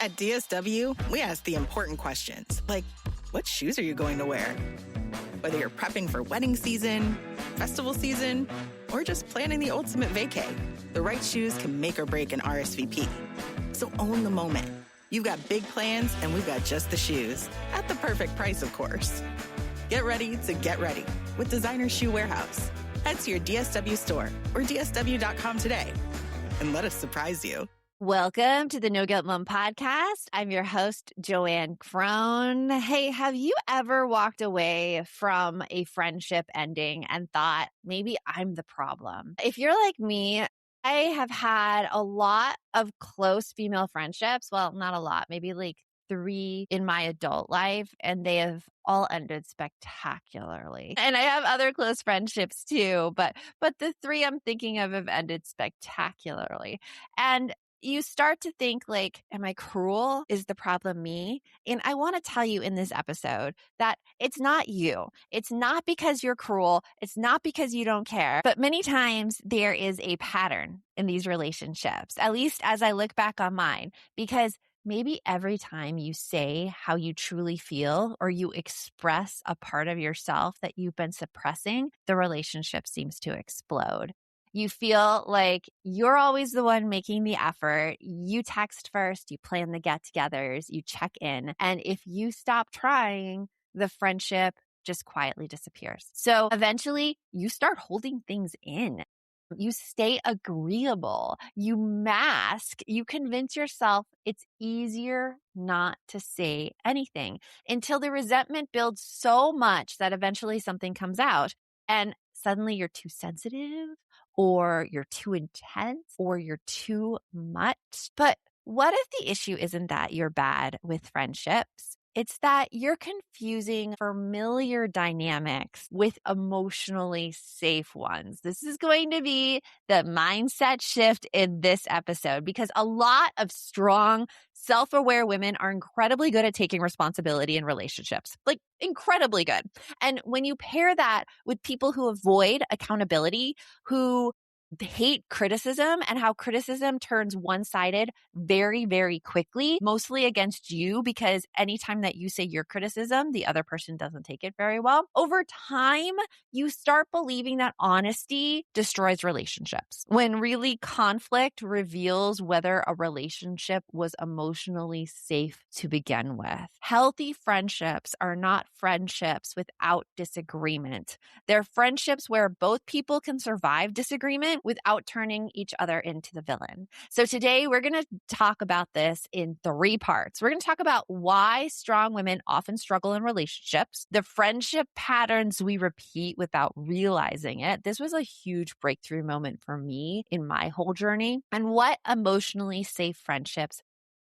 At DSW, we ask the important questions, like, what shoes are you going to wear? Whether you're prepping for wedding season, festival season, or just planning the ultimate vacay, the right shoes can make or break an RSVP. So own the moment. You've got big plans, and we've got just the shoes. At the perfect price, of course. Get ready to get ready with Designer Shoe Warehouse. Head to your DSW store or DSW.com today and let us surprise you. Welcome to the No Guilt Mom podcast. I'm your host, JoAnn Crone. Hey, have you ever walked away from a friendship ending and thought, maybe I'm the problem? If you're like me, I have had a lot of close female friendships. Well, not a lot, maybe like 3 in my adult life, and they have all ended spectacularly. And I have other close friendships too, but the 3 I'm thinking of have ended spectacularly. And you start to think like, am I cruel? Is the problem me? And I want to tell you in this episode that it's not you. It's not because you're cruel. It's not because you don't care. But many times there is a pattern in these relationships, at least as I look back on mine, because maybe every time you say how you truly feel or you express a part of yourself that you've been suppressing, the relationship seems to explode. You feel like you're always the one making the effort. You text first, you plan the get-togethers, you check in. And if you stop trying, the friendship just quietly disappears. So eventually you start holding things in. You stay agreeable. You mask. You convince yourself it's easier not to say anything until the resentment builds so much that eventually something comes out and suddenly you're too sensitive or you're too intense or you're too much. But what if the issue isn't that you're bad with friendships? It's that you're confusing familiar dynamics with emotionally safe ones. This is going to be the mindset shift in this episode because a lot of strong, self-aware women are incredibly good at taking responsibility in relationships, like incredibly good. And when you pair that with people who avoid accountability, who hate criticism and how criticism turns one-sided very, very quickly, mostly against you because anytime that you say your criticism, the other person doesn't take it very well. Over time, you start believing that honesty destroys relationships when really conflict reveals whether a relationship was emotionally safe to begin with. Healthy friendships are not friendships without disagreement. They're friendships where both people can survive disagreement without turning each other into the villain. So today we're going to talk about this in 3 parts. We're going to talk about why strong women often struggle in relationships, the friendship patterns we repeat without realizing it. This was a huge breakthrough moment for me in my whole journey, and what emotionally safe friendships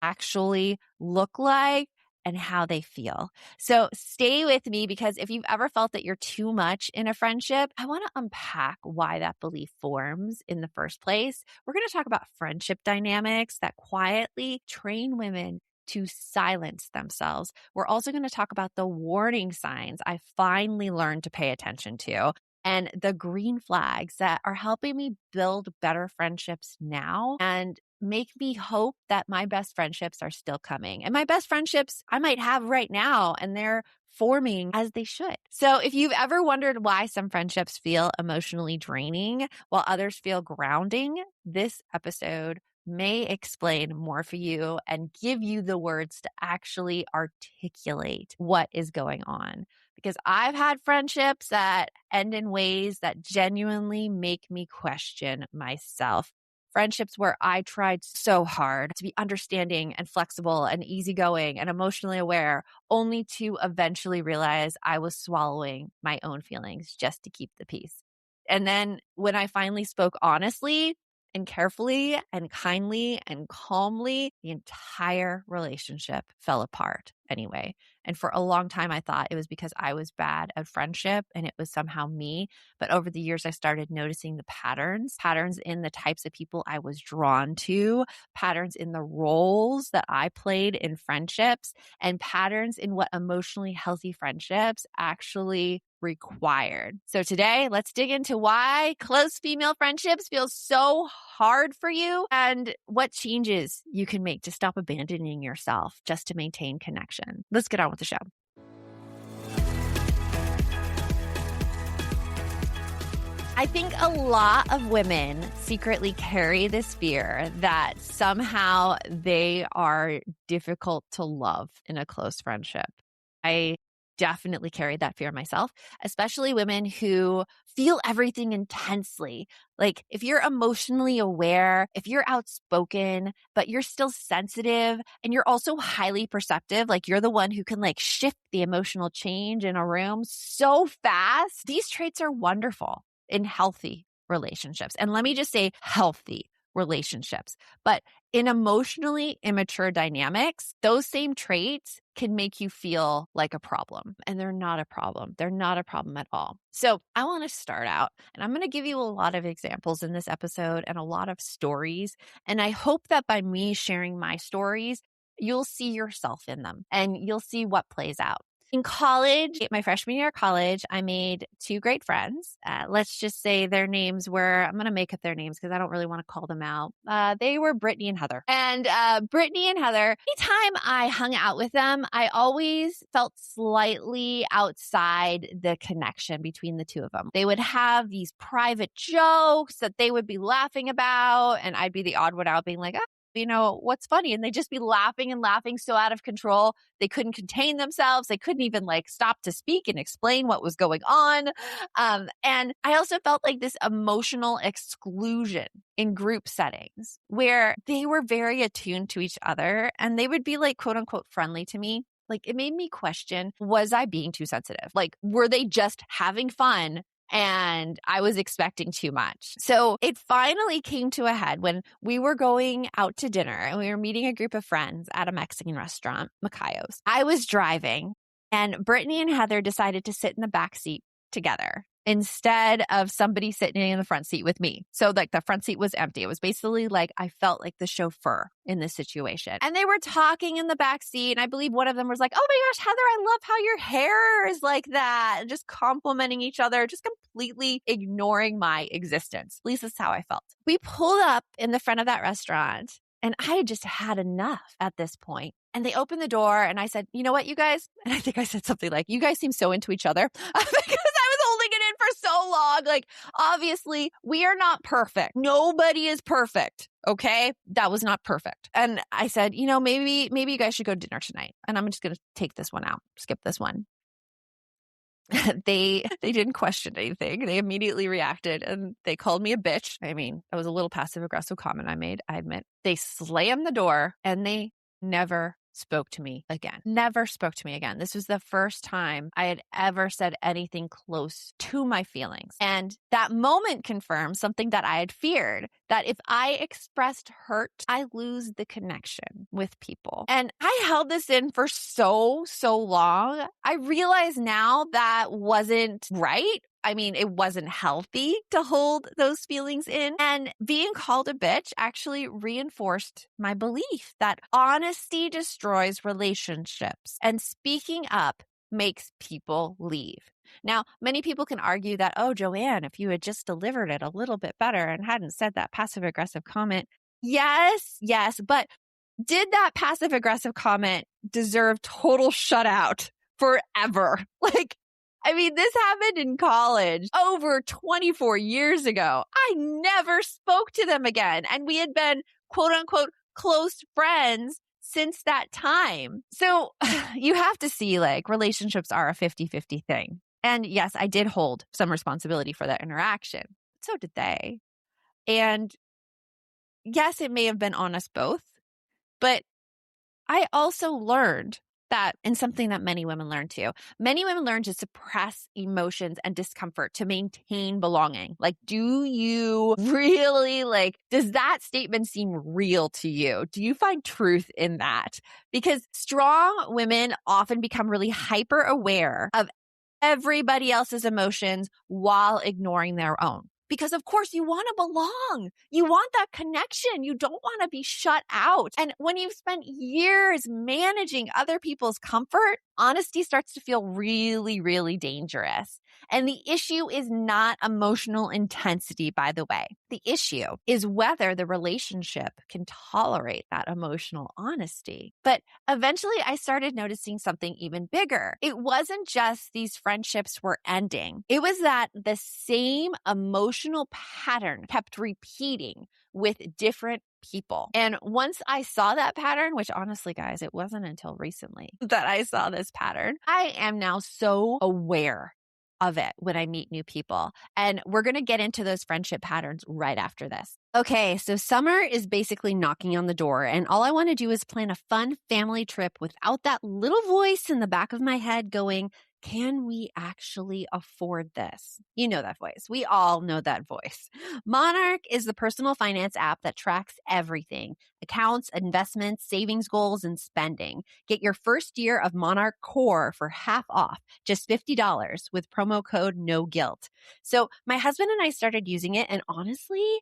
actually look like and how they feel. So stay with me because if you've ever felt that you're too much in a friendship, I want to unpack why that belief forms in the first place. We're going to talk about friendship dynamics that quietly train women to silence themselves. We're also going to talk about the warning signs I finally learned to pay attention to and the green flags that are helping me build better friendships now and make me hope that my best friendships are still coming. And my best friendships I might have right now, and they're forming as they should. So if you've ever wondered why some friendships feel emotionally draining while others feel grounding, this episode may explain more for you and give you the words to actually articulate what is going on. Because I've had friendships that end in ways that genuinely make me question myself. Friendships where I tried so hard to be understanding and flexible and easygoing and emotionally aware, only to eventually realize I was swallowing my own feelings just to keep the peace. And then when I finally spoke honestly and carefully and kindly and calmly, the entire relationship fell apart anyway. And for a long time, I thought it was because I was bad at friendship and it was somehow me. But over the years, I started noticing the patterns in the types of people I was drawn to, patterns in the roles that I played in friendships, and patterns in what emotionally healthy friendships actually required. So today, let's dig into why close female friendships feel so hard for you and what changes you can make to stop abandoning yourself just to maintain connection. Let's get on with the show. I think a lot of women secretly carry this fear that somehow they are difficult to love in a close friendship. I definitely carried that fear myself, especially women who feel everything intensely. Like if you're emotionally aware, if you're outspoken, but you're still sensitive and you're also highly perceptive, like you're the one who can like shift the emotional change in a room so fast. These traits are wonderful in healthy relationships. And let me just say healthy relationships. But in emotionally immature dynamics, those same traits can make you feel like a problem. And they're not a problem. They're not a problem at all. So I want to start out, and I'm going to give you a lot of examples in this episode and a lot of stories. And I hope that by me sharing my stories, you'll see yourself in them and you'll see what plays out. In college, my freshman year of college, I made two great friends. Let's just say their names were, I'm going to make up their names because I don't really want to call them out. They were Brittany and Heather. And Brittany and Heather, anytime I hung out with them, I always felt slightly outside the connection between the two of them. They would have these private jokes that they would be laughing about, and I'd be the odd one out being like, oh, you know, what's funny? And they'd just be laughing and laughing so out of control. They couldn't contain themselves. They couldn't even like stop to speak and explain what was going on. And I also felt like this emotional exclusion in group settings where they were very attuned to each other and they would be like, quote unquote, friendly to me. Like it made me question, was I being too sensitive? Like, were they just having fun? And I was expecting too much. So it finally came to a head when we were going out to dinner and we were meeting a group of friends at a Mexican restaurant, Macayo's. I was driving and Brittany and Heather decided to sit in the back seat together instead of somebody sitting in the front seat with me. So like the front seat was empty. It was basically like I felt like the chauffeur in this situation. And they were talking in the back seat. And I believe one of them was like, oh my gosh, Heather, I love how your hair is like that. And just complimenting each other, just completely ignoring my existence. At least that's how I felt. We pulled up in the front of that restaurant and I had just had enough at this point. And they opened the door and I said, you know what, you guys? And I think I said something like, you guys seem so into each other because I was holding it in for so long. Like, obviously, we are not perfect. Nobody is perfect. Okay. That was not perfect. And I said, you know, maybe you guys should go to dinner tonight. And I'm just going to take this one out, skip this one. They didn't question anything. They immediately reacted and they called me a bitch. I mean, that was a little passive aggressive comment I made, I admit. They slammed the door and they never spoke to me again. Never spoke to me again. This was the first time I had ever said anything close to my feelings. And that moment confirmed something that I had feared, that if I expressed hurt, I lose the connection with people. And I held this in for so long. I realize now that wasn't right. I mean, it wasn't healthy to hold those feelings in. And being called a bitch actually reinforced my belief that honesty destroys relationships and speaking up makes people leave. Now, many people can argue that, oh, JoAnn, if you had just delivered it a little bit better and hadn't said that passive aggressive comment. Yes, but did that passive aggressive comment deserve total shutout forever? Like, I mean, this happened in college over 24 years ago. I never spoke to them again. And we had been, quote unquote, close friends since that time. So you have to see, like, relationships are a 50-50 thing. And yes, I did hold some responsibility for that interaction. So did they. And yes, it may have been on us both, but I also learned that, and something that many women learn too, many women learn to suppress emotions and discomfort to maintain belonging. Like, do you really does that statement seem real to you? Do you find truth in that? Because strong women often become really hyper aware of everybody else's emotions while ignoring their own. Because of course you want to belong. You want that connection. You don't want to be shut out. And when you've spent years managing other people's comfort, honesty starts to feel really, really dangerous. And the issue is not emotional intensity, by the way. The issue is whether the relationship can tolerate that emotional honesty. But eventually I started noticing something even bigger. It wasn't just these friendships were ending. It was that the same emotional pattern kept repeating with different people. And once I saw that pattern, which honestly, guys, it wasn't until recently that I saw this pattern, I am now so aware of it when I meet new people. And we're going to get into those friendship patterns right after this. Okay, so summer is basically knocking on the door, and all I want to do is plan a fun family trip without that little voice in the back of my head going, can we actually afford this? You know that voice. We all know that voice. Monarch is the personal finance app that tracks everything: accounts, investments, savings goals, and spending. Get your first year of Monarch Core for half off, just $50 with promo code NOGUILT. So my husband and I started using it, and honestly,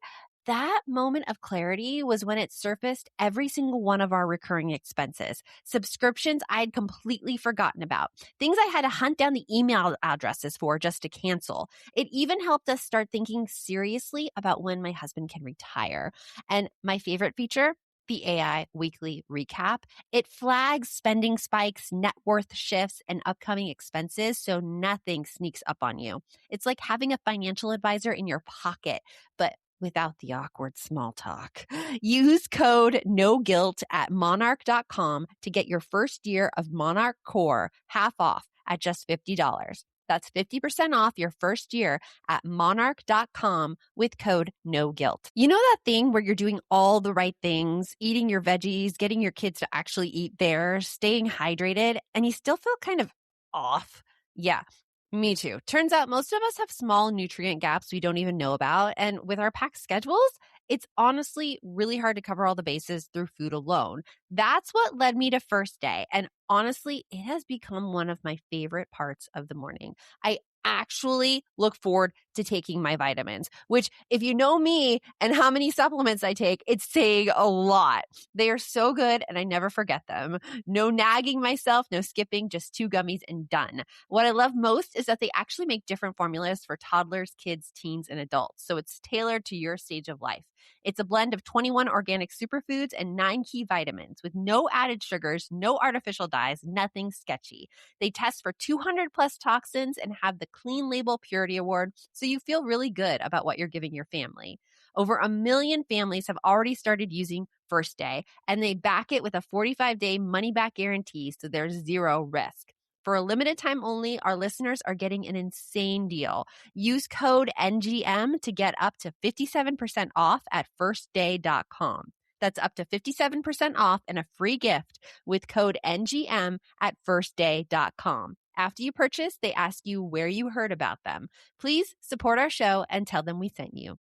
that moment of clarity was when it surfaced every single one of our recurring expenses, subscriptions I'd completely forgotten about, things I had to hunt down the email addresses for just to cancel. It even helped us start thinking seriously about when my husband can retire. And my favorite feature, the AI weekly recap. It flags spending spikes, net worth shifts, and upcoming expenses so nothing sneaks up on you. It's like having a financial advisor in your pocket, but without the awkward small talk. Use code NOGUILT at monarch.com to get your first year of Monarch Core half off at just $50. That's 50% off your first year at monarch.com with code NOGUILT. You know that thing where you're doing all the right things, eating your veggies, getting your kids to actually eat theirs, staying hydrated, and you still feel kind of off? Yeah. Me too. Turns out most of us have small nutrient gaps we don't even know about. And with our packed schedules, it's honestly really hard to cover all the bases through food alone. That's what led me to First Day. And honestly, it has become one of my favorite parts of the morning. I actually look forward to taking my vitamins, which, if you know me and how many supplements I take, it's saying a lot. They are so good and I never forget them. No nagging myself, no skipping, just 2 gummies and done. What I love most is that they actually make different formulas for toddlers, kids, teens, and adults. So it's tailored to your stage of life. It's a blend of 21 organic superfoods and 9 key vitamins with no added sugars, no artificial dyes, nothing sketchy. They test for 200 plus toxins and have the Clean Label Purity Award, so you feel really good about what you're giving your family. Over 1 million families have already started using First Day, and they back it with a 45-day money-back guarantee, so there's zero risk. For a limited time only, our listeners are getting an insane deal. Use code NGM to get up to 57% off at firstday.com. That's up to 57% off and a free gift with code NGM at firstday.com. After you purchase, they ask you where you heard about them. Please support our show and tell them we sent you.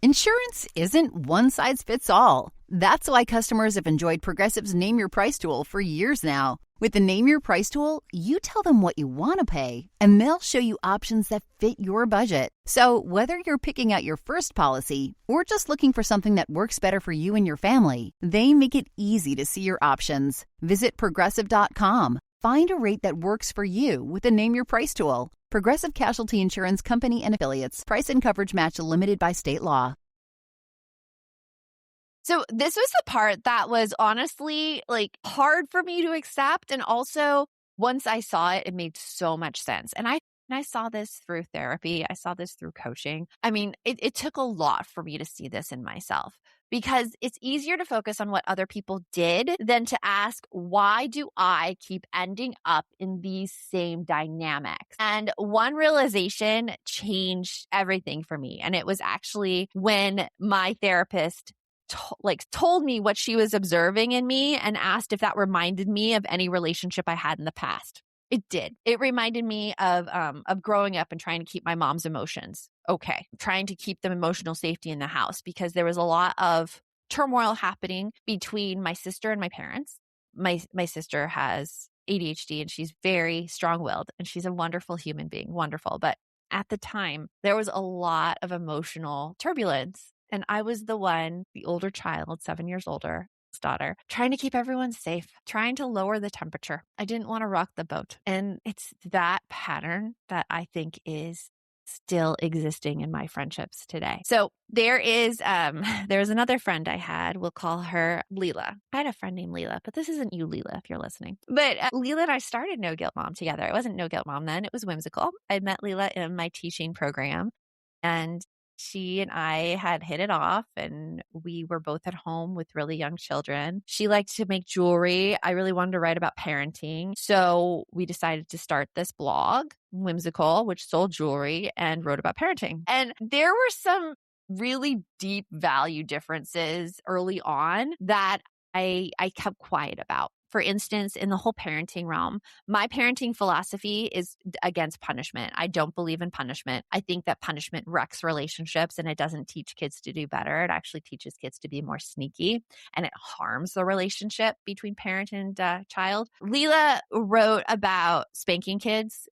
Insurance isn't one size fits all. That's why customers have enjoyed Progressive's Name Your Price tool for years now. With the Name Your Price tool, you tell them what you want to pay, and they'll show you options that fit your budget. So whether you're picking out your first policy or just looking for something that works better for you and your family, they make it easy to see your options. Visit Progressive.com. Find a rate that works for you with the Name Your Price tool. Progressive Casualty Insurance Company and Affiliates. Price and coverage match limited by state law. So this was the part that was honestly hard for me to accept. And also once I saw it, it made so much sense. And I saw this through therapy. I saw this through coaching. I mean, it took a lot for me to see this in myself, because it's easier to focus on what other people did than to ask, why do I keep ending up in these same dynamics? And one realization changed everything for me. And it was actually when my therapist told me what she was observing in me and asked if that reminded me of any relationship I had in the past. It did. It reminded me of growing up and trying to keep my mom's emotions okay, trying to keep them emotional safety in the house, because there was a lot of turmoil happening between my sister and my parents. My sister has ADHD and she's very strong-willed and she's a wonderful human being, wonderful. But at the time, there was a lot of emotional turbulence. And I was the older child, 7 years older, daughter, trying to keep everyone safe, trying to lower the temperature. I didn't want to rock the boat. And it's that pattern that I think is still existing in my friendships today. So there's another friend I had. We'll call her Leela. I had a friend named Leela, but this isn't you, Leela, if you're listening. But Leela and I started No Guilt Mom together. It wasn't No Guilt Mom then. It was Whimsical. I met Leela in my teaching program, and she and I had hit it off, and we were both at home with really young children. She liked to make jewelry. I really wanted to write about parenting. So we decided to start this blog, Whimsical, which sold jewelry and wrote about parenting. And there were some really deep value differences early on that I kept quiet about. For instance, in the whole parenting realm, my parenting philosophy is against punishment. I don't believe in punishment. I think that punishment wrecks relationships and it doesn't teach kids to do better. It actually teaches kids to be more sneaky, and it harms the relationship between parent and child. Leela wrote about spanking kids.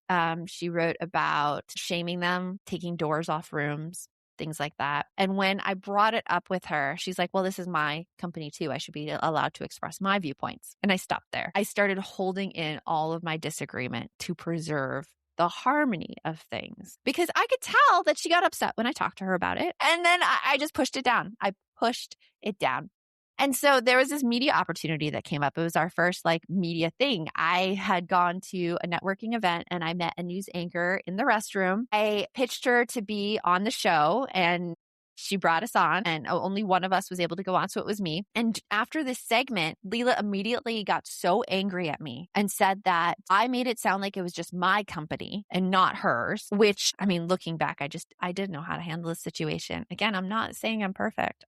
She wrote about shaming them, taking doors off rooms, things like that. And when I brought it up with her, she's like, well, this is my company too. I should be allowed to express my viewpoints. And I stopped there. I started holding in all of my disagreement to preserve the harmony of things, because I could tell that she got upset when I talked to her about it. And then I just pushed it down. I pushed it down. And so there was this media opportunity that came up. It was our first media thing. I had gone to a networking event and I met a news anchor in the restroom. I pitched her to be on the show, and she brought us on, and only one of us was able to go on. So it was me. And after this segment, Leela immediately got so angry at me and said that I made it sound like it was just my company and not hers, which, I mean, looking back, I didn't know how to handle the situation. Again, I'm not saying I'm perfect.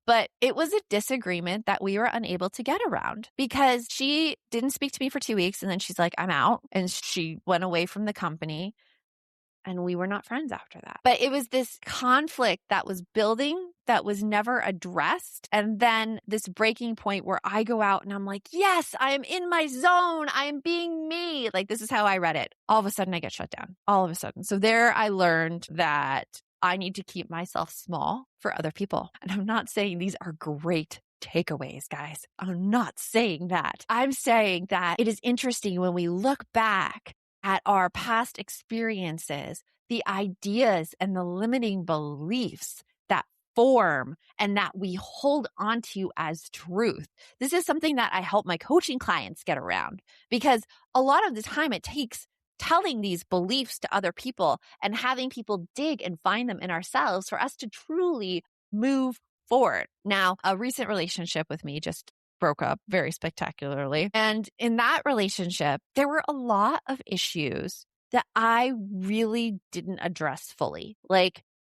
But it was a disagreement that we were unable to get around, because she didn't speak to me for 2 weeks. And then she's like, I'm out. And she went away from the company. And we were not friends after that. But it was this conflict that was building that was never addressed. And then this breaking point where I go out and I'm like, yes, I am in my zone. I am being me. This is how I read it. All of a sudden I get shut down. All of a sudden. So there I learned that I need to keep myself small for other people. And I'm not saying these are great takeaways, guys. I'm not saying that. I'm saying that it is interesting when we look back at our past experiences, the ideas and the limiting beliefs that form and that we hold onto as truth. This is something that I help my coaching clients get around, because a lot of the time it takes telling these beliefs to other people and having people dig and find them in ourselves for us to truly move forward. Now, a recent relationship with me just broke up very spectacularly. And in that relationship, there were a lot of issues that I really didn't address fully.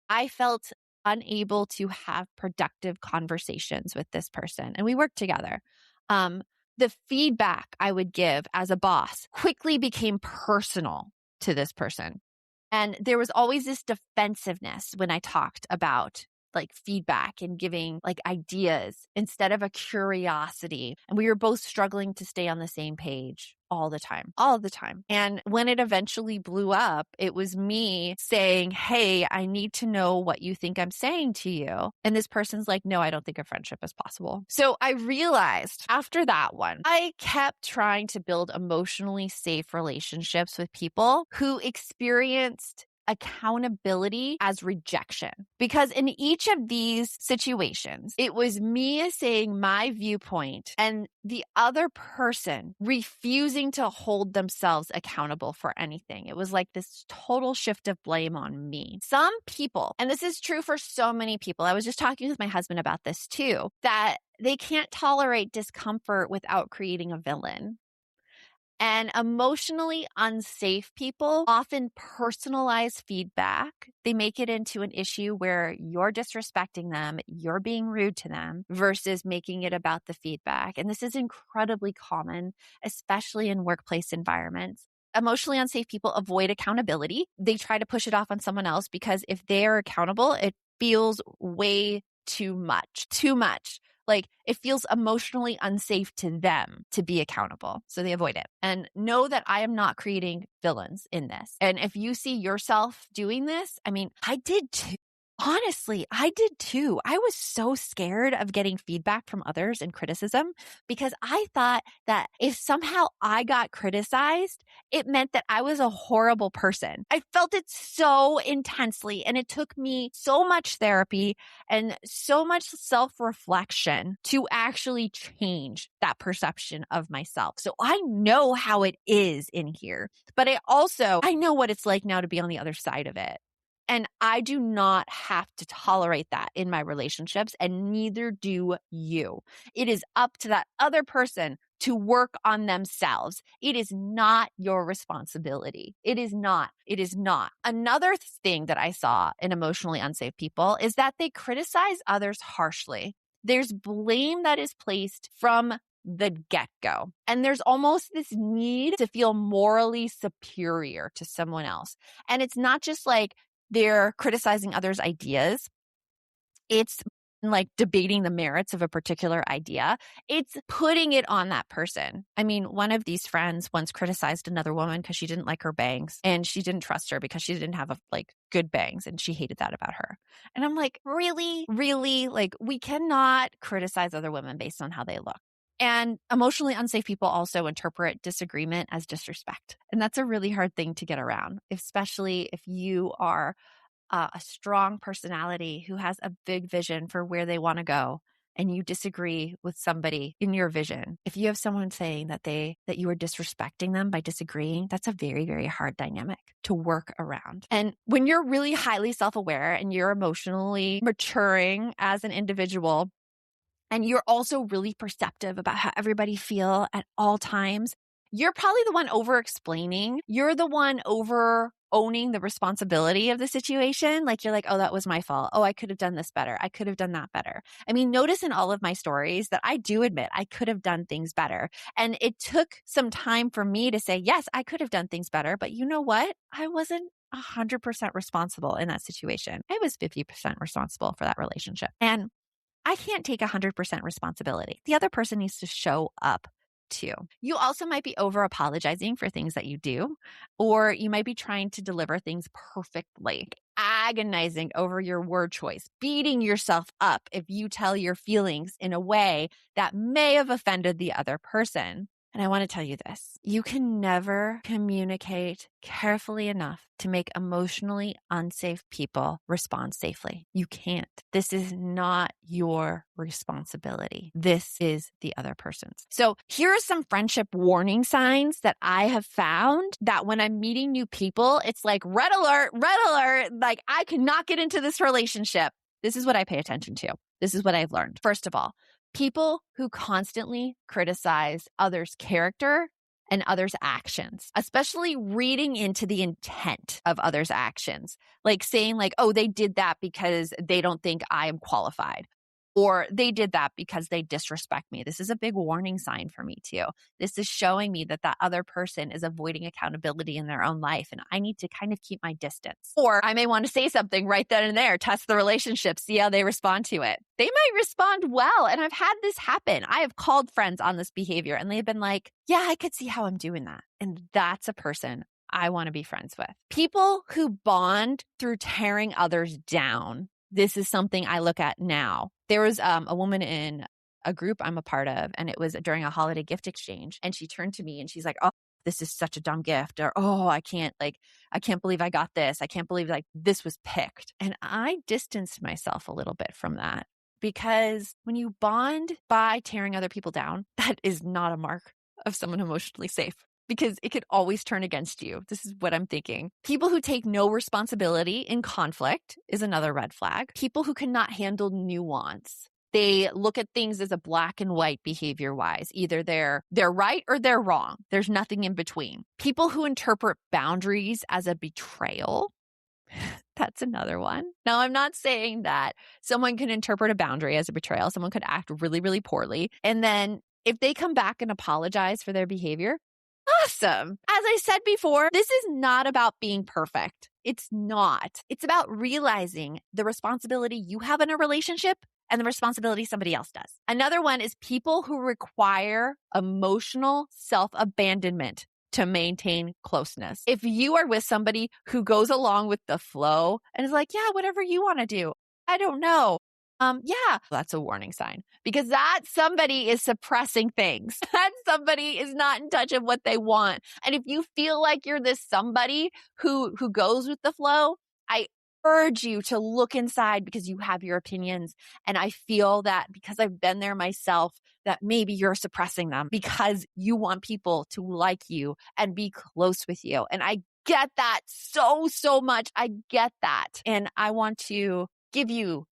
I felt unable to have productive conversations with this person, and we worked together. The feedback I would give as a boss quickly became personal to this person. And there was always this defensiveness when I talked about feedback and giving ideas instead of a curiosity. And we were both struggling to stay on the same page all the time. And when it eventually blew up, it was me saying, hey, I need to know what you think I'm saying to you. And this person's like, no, I don't think a friendship is possible. So I realized after that one, I kept trying to build emotionally safe relationships with people who experienced accountability as rejection. Because in each of these situations, it was me saying my viewpoint and the other person refusing to hold themselves accountable for anything. It was like this total shift of blame on me. Some people, and this is true for so many people, I was just talking with my husband about this too, that they can't tolerate discomfort without creating a villain. And emotionally unsafe people often personalize feedback. They make it into an issue where you're disrespecting them, you're being rude to them, versus making it about the feedback. And this is incredibly common, especially in workplace environments. Emotionally unsafe people avoid accountability. They try to push it off on someone else, because if they're accountable, it feels way too much. It feels emotionally unsafe to them to be accountable. So they avoid it. And know that I am not creating villains in this. And if you see yourself doing this, I mean, I did too. Honestly, I did too. I was so scared of getting feedback from others and criticism because I thought that if somehow I got criticized, it meant that I was a horrible person. I felt it so intensely, and it took me so much therapy and so much self-reflection to actually change that perception of myself. So I know how it is in here, but I know what it's like now to be on the other side of it. And I do not have to tolerate that in my relationships, and neither do you. It is up to that other person to work on themselves. It is not your responsibility. It is not. It is not. Another thing that I saw in emotionally unsafe people is that they criticize others harshly. There's blame that is placed from the get-go. And there's almost this need to feel morally superior to someone else. And it's not just like they're criticizing others' ideas. It's like debating the merits of a particular idea. It's putting it on that person. I mean, one of these friends once criticized another woman because she didn't like her bangs, and she didn't trust her because she didn't have good bangs, and she hated that about her. And I'm like, really? Really? Like, we cannot criticize other women based on how they look. And emotionally unsafe people also interpret disagreement as disrespect. And that's a really hard thing to get around, especially if you are a strong personality who has a big vision for where they want to go, and you disagree with somebody in your vision. If you have someone saying that you are disrespecting them by disagreeing, that's a very, very hard dynamic to work around. And when you're really highly self-aware and you're emotionally maturing as an individual, and you're also really perceptive about how everybody feel at all times, you're probably the one over-explaining. You're the one over-owning the responsibility of the situation. Like, you're like, oh, that was my fault. Oh, I could have done this better. I could have done that better. I mean, notice in all of my stories that I do admit I could have done things better. And it took some time for me to say, yes, I could have done things better. But you know what? I wasn't 100% responsible in that situation. I was 50% responsible for that relationship. And I can't take 100% responsibility. The other person needs to show up too. You also might be over apologizing for things that you do, or you might be trying to deliver things perfectly, agonizing over your word choice, beating yourself up if you tell your feelings in a way that may have offended the other person. And I want to tell you this, you can never communicate carefully enough to make emotionally unsafe people respond safely. You can't. This is not your responsibility. This is the other person's. So here are some friendship warning signs that I have found that when I'm meeting new people, it's like red alert, like I cannot get into this relationship. This is what I pay attention to. This is what I've learned. First of all, people who constantly criticize others' character and others' actions, especially reading into the intent of others' actions, like saying like, oh, they did that because they don't think I am qualified, or they did that because they disrespect me. This is a big warning sign for me too. This is showing me that that other person is avoiding accountability in their own life, and I need to kind of keep my distance. Or I may want to say something right then and there, test the relationship, see how they respond to it. They might respond well, and I've had this happen. I have called friends on this behavior, and they've been like, yeah, I could see how I'm doing that. And that's a person I want to be friends with. People who bond through tearing others down. This is something I look at now. There was a woman in a group I'm a part of, and it was during a holiday gift exchange. And she turned to me and she's like, oh, this is such a dumb gift. Or, oh, I can't believe I got this. I can't believe this was picked. And I distanced myself a little bit from that, because when you bond by tearing other people down, that is not a mark of someone emotionally safe, because it could always turn against you. This is what I'm thinking. People who take no responsibility in conflict is another red flag. People who cannot handle nuance. They look at things as a black and white behavior-wise. Either they're right or they're wrong. There's nothing in between. People who interpret boundaries as a betrayal. That's another one. Now, I'm not saying that someone can interpret a boundary as a betrayal. Someone could act really, really poorly. And then if they come back and apologize for their behavior, awesome. As I said before, this is not about being perfect. It's not. It's about realizing the responsibility you have in a relationship and the responsibility somebody else does. Another one is people who require emotional self-abandonment to maintain closeness. If you are with somebody who goes along with the flow and is like, yeah, whatever you want to do, I don't know. Yeah, that's a warning sign because that somebody is suppressing things. That somebody is not in touch of what they want. And if you feel like you're this somebody who goes with the flow, I urge you to look inside because you have your opinions. And I feel that because I've been there myself, that maybe you're suppressing them because you want people to like you and be close with you. And I get that so much. I get that. And I want to give you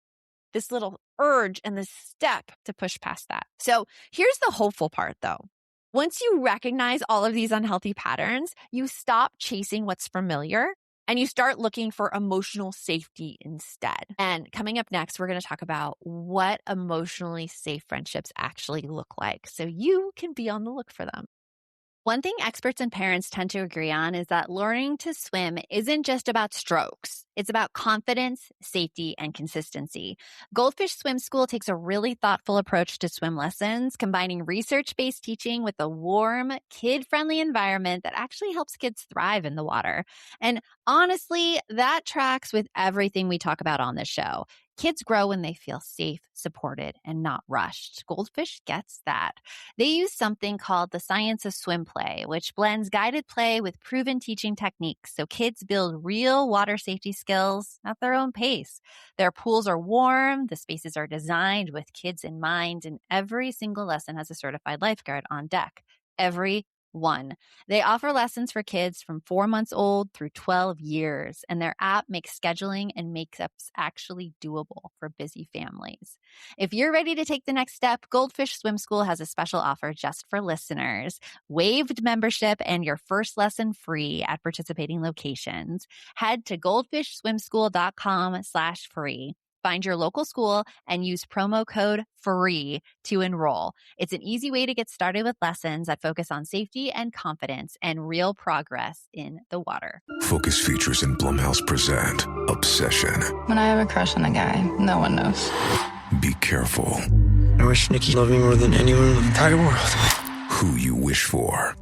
this little urge and this step to push past that. So here's the hopeful part though. Once you recognize all of these unhealthy patterns, you stop chasing what's familiar and you start looking for emotional safety instead. And coming up next, we're going to talk about what emotionally safe friendships actually look like so you can be on the look for them. One thing experts and parents tend to agree on is that learning to swim isn't just about strokes. It's about confidence, safety, and consistency. Goldfish Swim School takes a really thoughtful approach to swim lessons, combining research-based teaching with a warm, kid-friendly environment that actually helps kids thrive in the water. And honestly, that tracks with everything we talk about on this show. Kids grow when they feel safe, supported, and not rushed. Goldfish gets that. They use something called the science of swim play, which blends guided play with proven teaching techniques so kids build real water safety skills at their own pace. Their pools are warm, the spaces are designed with kids in mind, and every single lesson has a certified lifeguard on deck. Every one. They offer lessons for kids from 4 months old through 12 years, and their app makes scheduling and makeups actually doable for busy families. If you're ready to take the next step, Goldfish Swim School has a special offer just for listeners. Waived membership and your first lesson free at participating locations. Head to goldfishswimschool.com/free. Find your local school and use promo code FREE to enroll. It's an easy way to get started with lessons that focus on safety and confidence and real progress in the water. Focus Features and Blumhouse present Obsession. When I have a crush on a guy, no one knows. Be careful I wish Nikki loved me more than anyone in the entire world. who you wish for.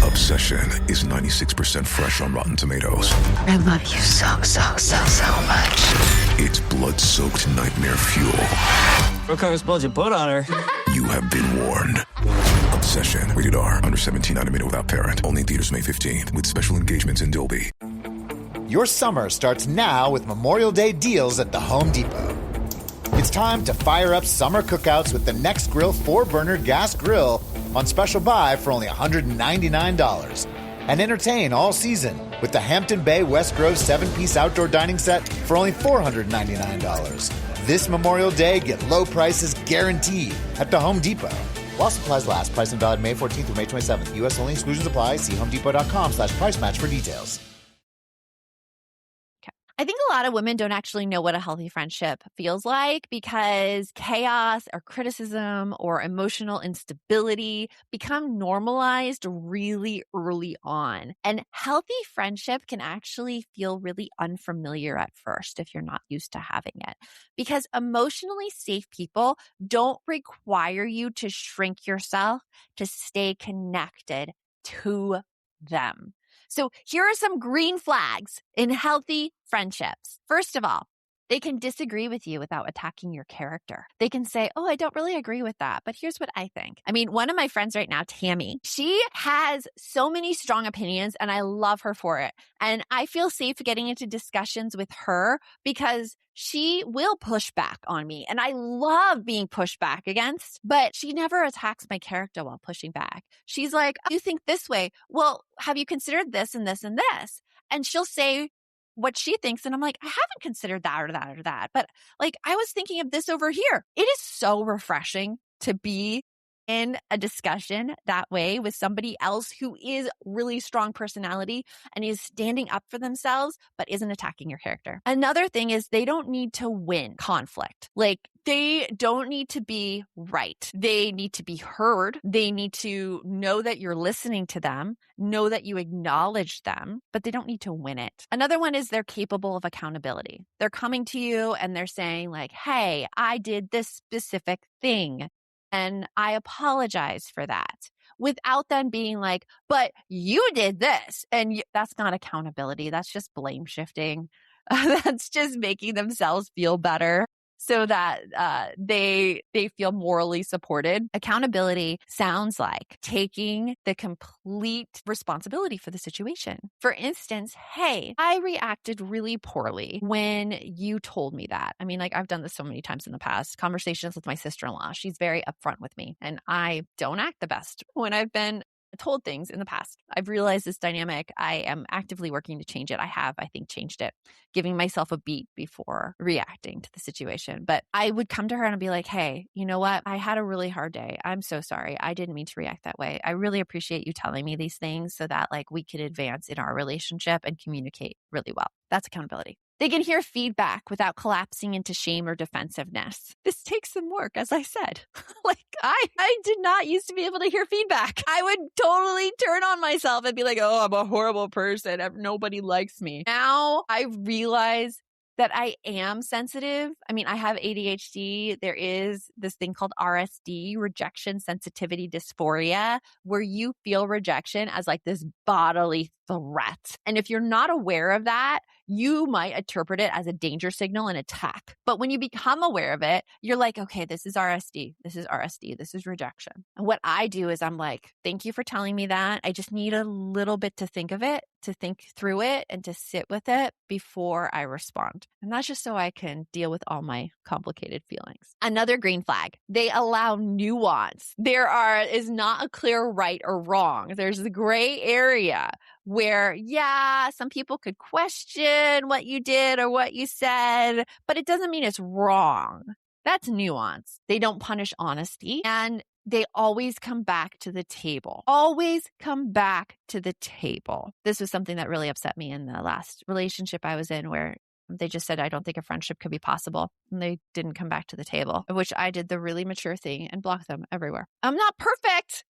Obsession is 96% fresh on Rotten Tomatoes. I love you so much. It's blood-soaked nightmare fuel. What kind of spells you put on her? You have been warned. Obsession. Rated R. Under 17. Animated without parent. Only in theaters May 15th. With special engagements in Dolby. Your summer starts now with Memorial Day deals at the Home Depot. It's time to fire up summer cookouts with the Next Grill 4-burner gas grill on special buy for only $199. And entertain all season with the Hampton Bay West Grove 7-piece outdoor dining set for only $499. This Memorial Day, get low prices guaranteed at the Home Depot. While supplies last, price and valid May 14th through May 27th. U.S. only, exclusions apply. See homedepot.com/price match for details. I think a lot of women don't actually know what a healthy friendship feels like because chaos or criticism or emotional instability become normalized really early on. And healthy friendship can actually feel really unfamiliar at first if you're not used to having it. Because emotionally safe people don't require you to shrink yourself to stay connected to them. So here are some green flags in healthy friendships. First of all, they can disagree with you without attacking your character. They can say, oh, I don't really agree with that, but here's what I think. I mean, one of my friends right now, Tammy, she has so many strong opinions and I love her for it. And I feel safe getting into discussions with her because she will push back on me. And I love being pushed back against, but she never attacks my character while pushing back. She's like, oh, you think this way. Well, have you considered this and this and this? And she'll say what she thinks. And I'm like, I haven't considered that or that or that. But like, I was thinking of this over here. It is so refreshing to be in a discussion that way with somebody else who is really strong personality and is standing up for themselves, but isn't attacking your character. Another thing is they don't need to win conflict. Like they don't need to be right. They need to be heard. They need to know that you're listening to them, know that you acknowledge them, but they don't need to win it. Another one is they're capable of accountability. They're coming to you and they're saying like, hey, I did this specific thing. And I apologize for that. without them being like, but you did this. And that's not accountability. That's just blame shifting. That's just making themselves feel better so that they feel morally supported. Accountability sounds like taking the complete responsibility for the situation. For instance, hey, I reacted really poorly when you told me that. I mean, like I've done this so many times in the past, conversations with my sister-in-law. She's very upfront with me and I don't act the best when I've been told things in the past. I've realized this dynamic. I am actively working to change it. I have, I think, changed it, giving myself a beat before reacting to the situation. But I would come to her and be like, hey, you know what? I had a really hard day. I'm so sorry. I didn't mean to react that way. I really appreciate you telling me these things so that like we could advance in our relationship and communicate really well. That's accountability. They can hear feedback without collapsing into shame or defensiveness. This takes some work, as I said. Like I did not used to be able to hear feedback. I would totally turn on myself and be like, oh, I'm a horrible person. Nobody likes me. Now I realize that I am sensitive. I mean, I have ADHD. There is this thing called RSD, rejection sensitivity dysphoria, where you feel rejection as like this bodily threat. And if you're not aware of that, you might interpret it as a danger signal and attack. But when you become aware of it, you're like, okay, this is RSD. This is RSD. This is rejection. And what I do is I'm like, thank you for telling me that. I just need a little bit to think of it, to think through it and to sit with it before I respond. And that's just so I can deal with all my complicated feelings. Another green flag, they allow nuance. There is not a clear right or wrong. There's the gray area where, yeah, some people could question what you did or what you said, but it doesn't mean it's wrong. That's nuance. They don't punish honesty and they always come back to the table. Always come back to the table. This was something that really upset me in the last relationship I was in where they just said, I don't think a friendship could be possible. And they didn't come back to the table, which I did the really mature thing and blocked them everywhere. I'm not perfect,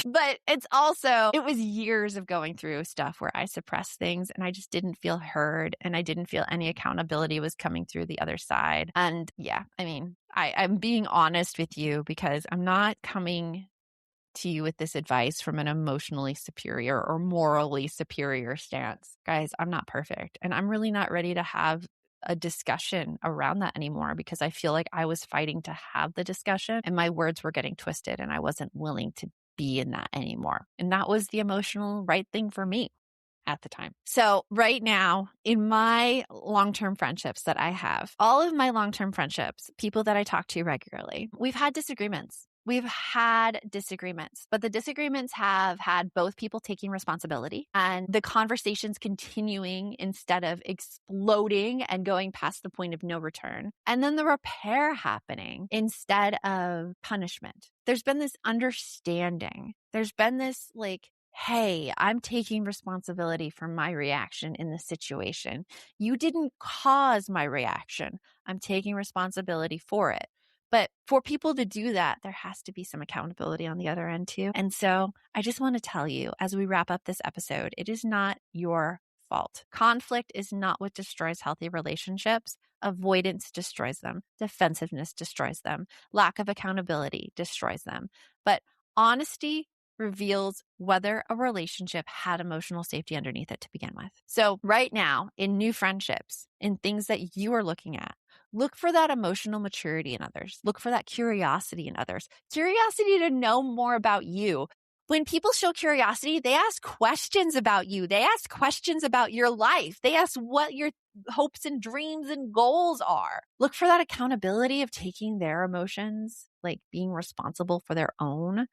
but it was years of going through stuff where I suppressed things and I just didn't feel heard and I didn't feel any accountability was coming through the other side. And yeah, I mean, I'm being honest with you because I'm not coming to you with this advice from an emotionally superior or morally superior stance. Guys, I'm not perfect. And I'm really not ready to have a discussion around that anymore because I feel like I was fighting to have the discussion and my words were getting twisted and I wasn't willing to be in that anymore. And that was the emotional right thing for me at the time. So right now in my long-term friendships that I have, all of my long-term friendships, people that I talk to regularly, we've had disagreements. We've had disagreements, but the disagreements have had both people taking responsibility and the conversations continuing instead of exploding and going past the point of no return. And then the repair happening instead of punishment. There's been this understanding. There's been this like, hey, I'm taking responsibility for my reaction in this situation. You didn't cause my reaction. I'm taking responsibility for it. But for people to do that, there has to be some accountability on the other end too. And so I just want to tell you as we wrap up this episode, it is not your fault. Conflict is not what destroys healthy relationships. Avoidance destroys them. Defensiveness destroys them. Lack of accountability destroys them. But honesty reveals whether a relationship had emotional safety underneath it to begin with. So right now, in new friendships, in things that you are looking at, look for that emotional maturity in others. Look for that curiosity in others. Curiosity to know more about you. When people show curiosity, they ask questions about you. They ask questions about your life. They ask what your hopes and dreams and goals are. Look for that accountability of taking their emotions, like being responsible for their own,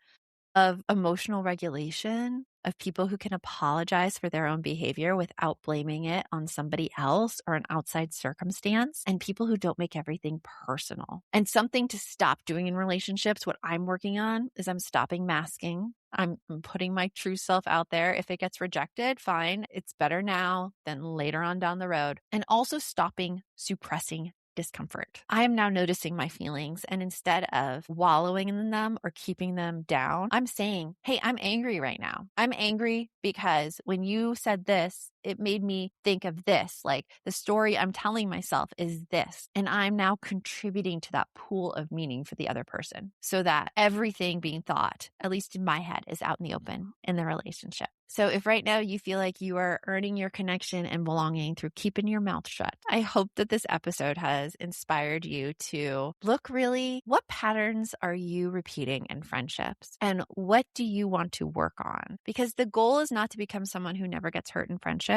of emotional regulation, of people who can apologize for their own behavior without blaming it on somebody else or an outside circumstance, and people who don't make everything personal. And something to stop doing in relationships, what I'm working on is I'm stopping masking. I'm putting my true self out there. If it gets rejected, fine. It's better now than later on down the road. And also stopping suppressing discomfort. I am now noticing my feelings, and instead of wallowing in them or keeping them down, I'm saying, hey, I'm angry right now. I'm angry because when you said this, it made me think of this. Like the story I'm telling myself is this. And I'm now contributing to that pool of meaning for the other person so that everything being thought, at least in my head, is out in the open in the relationship. So if right now you feel like you are earning your connection and belonging through keeping your mouth shut, I hope that this episode has inspired you to look really, what patterns are you repeating in friendships and what do you want to work on? Because the goal is not to become someone who never gets hurt in friendship.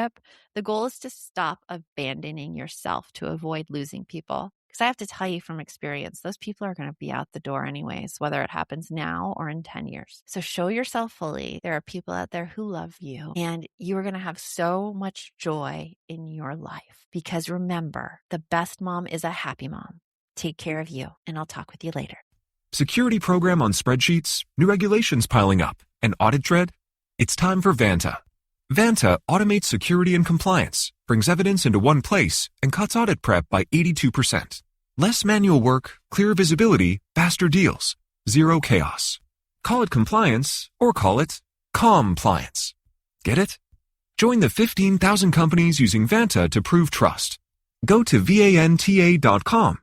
The goal is to stop abandoning yourself to avoid losing people. Because I have to tell you from experience, those people are going to be out the door anyways, whether it happens now or in 10 years. So show yourself fully. There are people out there who love you, and you are going to have so much joy in your life. Because remember, the best mom is a happy mom. Take care of you, and I'll talk with you later. Security program on spreadsheets, new regulations piling up, and audit dread? It's time for Vanta. Vanta automates security and compliance, brings evidence into one place, and cuts audit prep by 82%. Less manual work, clearer visibility, faster deals, zero chaos. Call it compliance or call it compliance. Get it? Join the 15,000 companies using Vanta to prove trust. Go to vanta.com/calm.